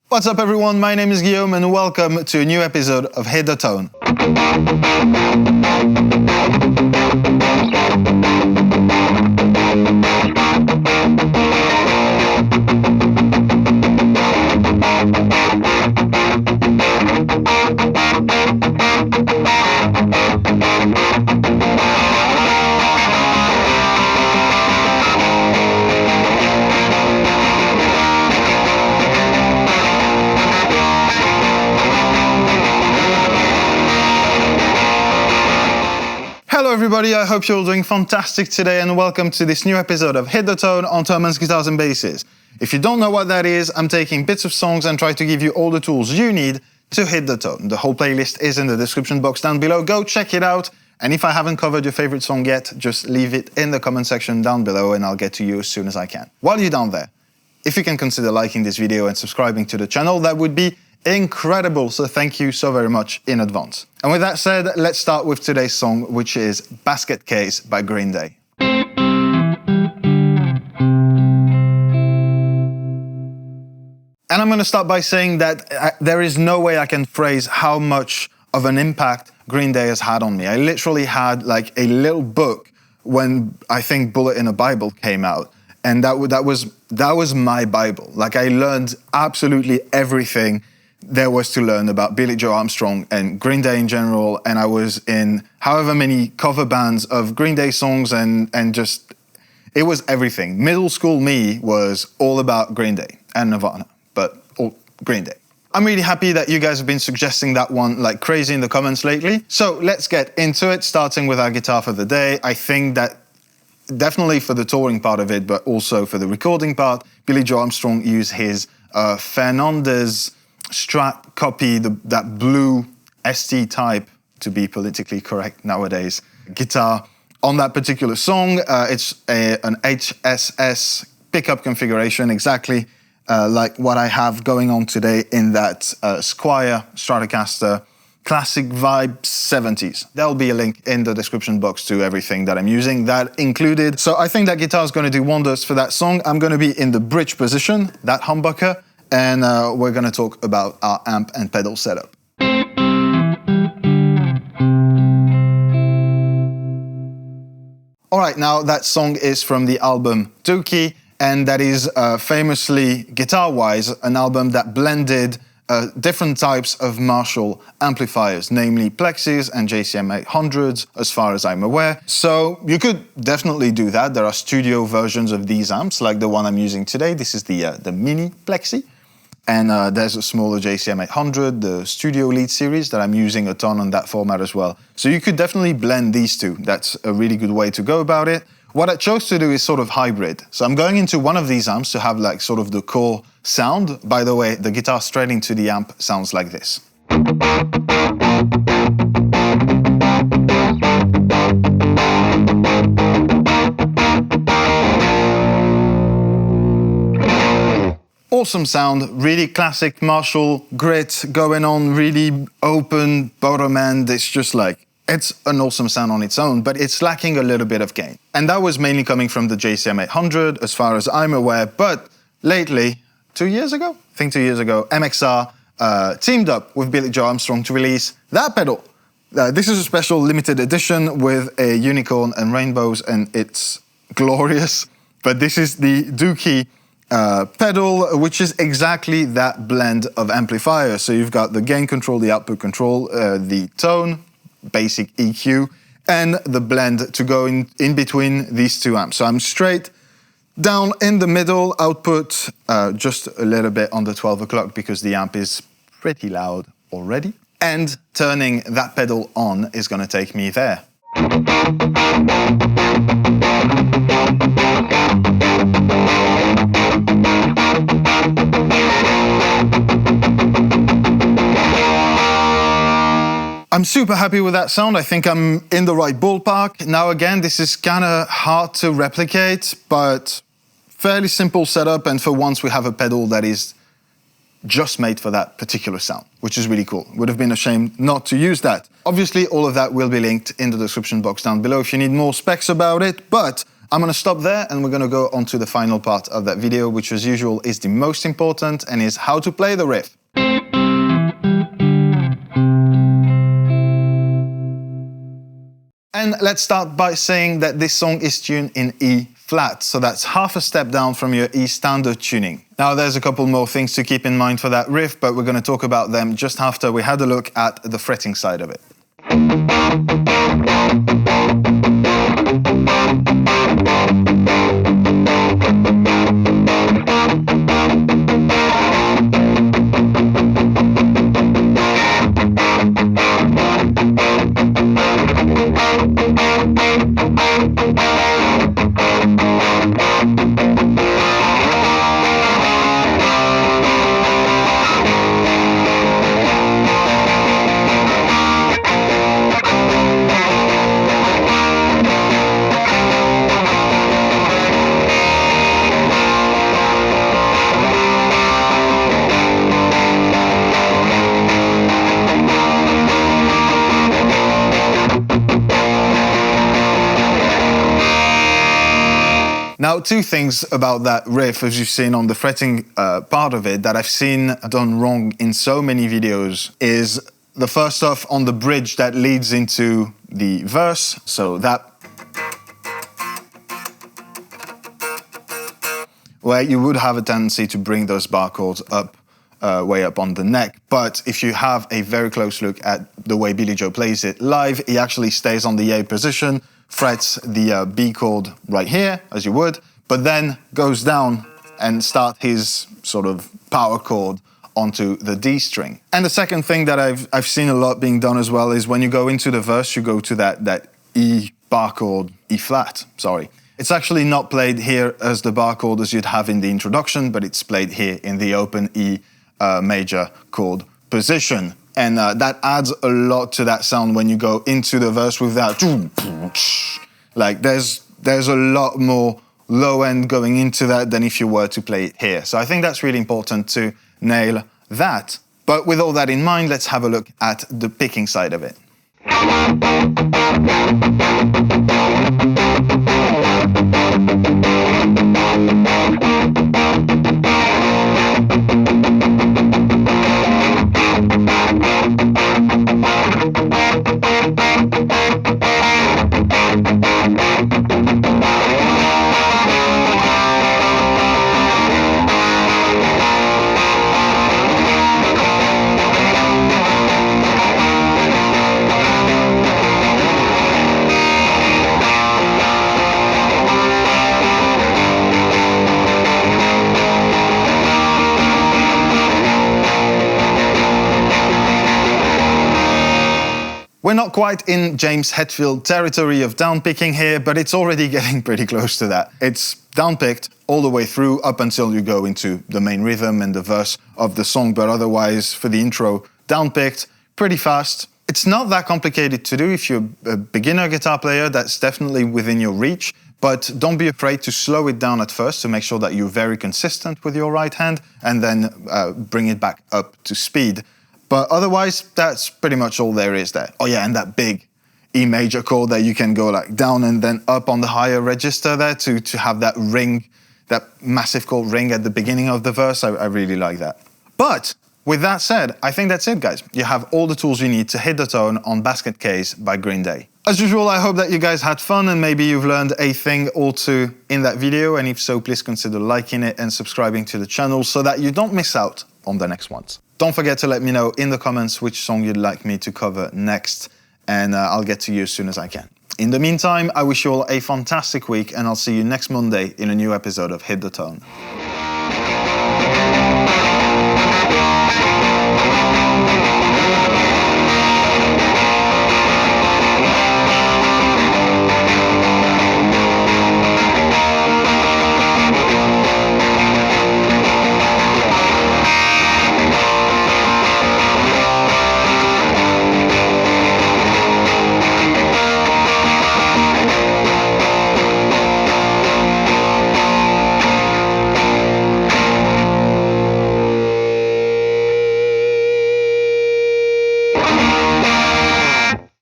What's up everyone, my name is Guillaume and welcome to a new episode of Hit the Tone. Hello everybody, I hope you're all doing fantastic today and welcome to this new episode of Hit the Tone on Thoman's Guitars and Basses. If you don't know what that is, I'm taking bits of songs and try to give you all the tools you need to hit the tone. The whole playlist is in the description box down below, go check it out. And if I haven't covered your favorite song yet, just leave it in the comment section down below and I'll get to you as soon as I can. While you're down there, if you can consider liking this video and subscribing to the channel, that would be incredible, so thank you so very much in advance. And with that said, let's start with today's song, which is Basket Case by Green Day. And I'm going to start by saying that there is no way I can phrase how much of an impact Green Day has had on me. I literally had like a little book when I think Bullet in a Bible came out. And that was my Bible. Like I learned absolutely everything there was to learn about Billie Armstrong and Green Day in general, and I was in however many cover bands of Green Day songs and just, it was everything. Middle school me was all about Green Day and Nirvana, but all Green Day. I'm really happy that you guys have been suggesting that one like crazy in the comments lately. So let's get into it, starting with our guitar for the day. I think that definitely for the touring part of it, but also for the recording part, Billie Armstrong used his Fernandez Strat copy, that blue ST type, to be politically correct nowadays, guitar on that particular song. It's an HSS pickup configuration, exactly like what I have going on today in that Squier Stratocaster classic vibe 70s. There'll be a link in the description box to everything that I'm using, that included. So I think that guitar is going to do wonders for that song. I'm going to be in the bridge position, that humbucker, and we're going to talk about our amp and pedal setup. All right, now that song is from the album Dookie, and that is famously, guitar-wise, an album that blended different types of Marshall amplifiers, namely Plexis and JCM 800s, as far as I'm aware. So you could definitely do that. There are studio versions of these amps, like the one I'm using today. This is the mini Plexi. And there's a smaller JCM 800, the Studio Lead series, that I'm using a ton on that format as well. So you could definitely blend these two. That's a really good way to go about it. What I chose to do is sort of hybrid. So I'm going into one of these amps to have like sort of the core sound. By the way, the guitar straight into the amp sounds like this. Awesome sound, really classic Marshall grit going on, really open bottom end. It's just like, it's an awesome sound on its own, but it's lacking a little bit of gain. And that was mainly coming from the JCM 800, as far as I'm aware. But lately, 2 years ago, MXR teamed up with Billie Armstrong to release that pedal. This is a special limited edition with a unicorn and rainbows, and it's glorious. But this is the Dookie pedal, which is exactly that blend of amplifiers. So you've got the gain control, the output control, the tone, basic EQ, and the blend to go in between these two amps. So I'm straight down in the middle, output just a little bit on the 12 o'clock because the amp is pretty loud already. And turning that pedal on is going to take me there. I'm super happy with that sound. I think I'm in the right ballpark. Now again, this is kind of hard to replicate, but fairly simple setup, and for once we have a pedal that is just made for that particular sound, which is really cool. Would have been a shame not to use that. Obviously, all of that will be linked in the description box down below if you need more specs about it, but I'm going to stop there and we're going to go on to the final part of that video, which as usual is the most important and is how to play the riff. And let's start by saying that this song is tuned in E flat, so that's half a step down from your E standard tuning. Now there's a couple more things to keep in mind for that riff, but we're going to talk about them just after we had a look at the fretting side of it. Now, two things about that riff, as you've seen on the fretting part of it, that I've seen done wrong in so many videos, is the first stuff on the bridge that leads into the verse. So that, where you would have a tendency to bring those bar chords up, way up on the neck. But if you have a very close look at the way Billie Joe plays it live, he actually stays on the A position, frets the B chord right here, as you would, but then goes down and start his sort of power chord onto the D string. And the second thing that I've seen a lot being done as well is when you go into the verse, you go to that E bar chord, E flat, sorry. It's actually not played here as the bar chord as you'd have in the introduction, but it's played here in the open E major chord position. And that adds a lot to that sound when you go into the verse with that. Like there's a lot more low end going into that than if you were to play it here. So I think that's really important to nail that. But with all that in mind, let's have a look at the picking side of it. We're not quite in James Hetfield territory of downpicking here, but it's already getting pretty close to that. It's downpicked all the way through up until you go into the main rhythm and the verse of the song, but otherwise for the intro, downpicked pretty fast. It's not that complicated to do. If you're a beginner guitar player, that's definitely within your reach, but don't be afraid to slow it down at first to make sure that you're very consistent with your right hand and then bring it back up to speed. But otherwise, that's pretty much all there is there. Oh yeah, and that big E major chord that you can go like down and then up on the higher register there to have that ring, that massive chord ring at the beginning of the verse. I really like that. But with that said, I think that's it, guys. You have all the tools you need to hit the tone on Basket Case by Green Day. As usual, I hope that you guys had fun and maybe you've learned a thing or two in that video. And if so, please consider liking it and subscribing to the channel so that you don't miss out on the next ones. Don't forget to let me know in the comments which song you'd like me to cover next, and I'll get to you as soon as I can. In the meantime, I wish you all a fantastic week, and I'll see you next Monday in a new episode of Hit the Tone.